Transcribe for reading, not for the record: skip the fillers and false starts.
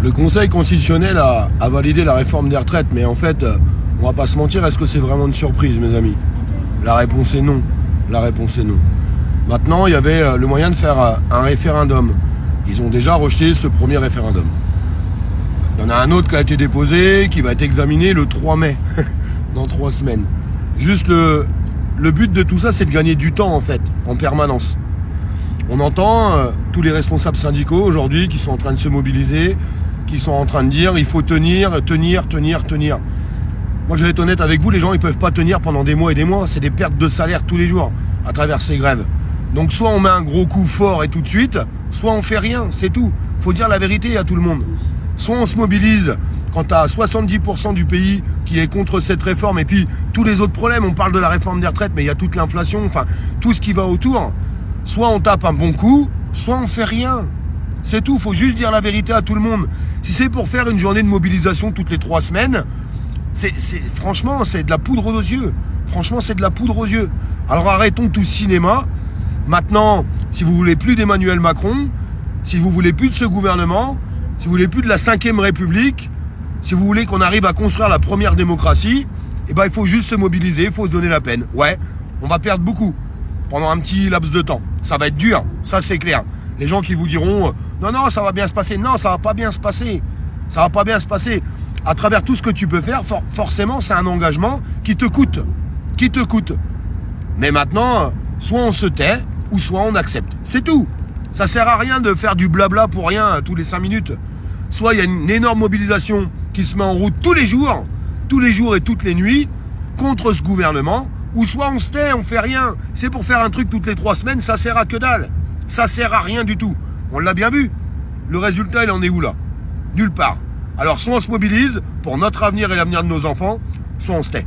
Le Conseil constitutionnel a validé la réforme des retraites, mais en fait, on va pas se mentir, est-ce que c'est vraiment une surprise, mes amis? La réponse est non. La réponse est non. Maintenant, il y avait le moyen de faire un référendum. Ils ont déjà rejeté ce premier référendum. Il y en a un autre qui a été déposé, qui va être examiné le 3 mai, dans 3 semaines. Juste le but de tout ça, c'est de gagner du temps, en fait, en permanence. On entend tous les responsables syndicaux aujourd'hui qui sont en train de se mobiliser, qui sont en train de dire il faut tenir. Moi, je vais être honnête avec vous, les gens, ils peuvent pas tenir pendant des mois et des mois. C'est des pertes de salaire tous les jours à travers ces grèves. Donc, soit on met un gros coup fort et tout de suite, soit on fait rien, c'est tout. Faut dire la vérité à tout le monde. Soit on se mobilise quand tu as 70% du pays qui est contre cette réforme et puis tous les autres problèmes, on parle de la réforme des retraites, mais il y a toute l'inflation, enfin, tout ce qui va autour. Soit on tape un bon coup, soit on fait rien. C'est tout, faut juste dire la vérité à tout le monde. Si c'est pour faire une journée de mobilisation toutes les 3 semaines, franchement, c'est de la poudre aux yeux. Franchement, c'est de la poudre aux yeux. Alors arrêtons tout ce cinéma. Maintenant, si vous voulez plus d'Emmanuel Macron, si vous voulez plus de ce gouvernement, si vous voulez plus de la 5e République, si vous voulez qu'on arrive à construire la première démocratie, eh ben, il faut juste se mobiliser, il faut se donner la peine. Ouais, on va perdre beaucoup pendant un petit laps de temps. Ça va être dur, ça c'est clair. Les gens qui vous diront non, ça va bien se passer. Non, ça va pas bien se passer. Ça va pas bien se passer. À travers tout ce que tu peux faire, forcément, c'est un engagement qui te coûte. Mais maintenant, soit on se tait, ou soit on accepte. C'est tout. Ça sert à rien de faire du blabla pour rien tous les 5 minutes. Soit il y a une énorme mobilisation qui se met en route tous les jours et toutes les nuits, contre ce gouvernement, ou soit on se tait, on fait rien. C'est pour faire un truc toutes les 3 semaines, ça sert à que dalle. Ça sert à rien du tout. On l'a bien vu. Le résultat, il en est où là? Nulle part. Alors soit on se mobilise pour notre avenir et l'avenir de nos enfants, soit on se tait.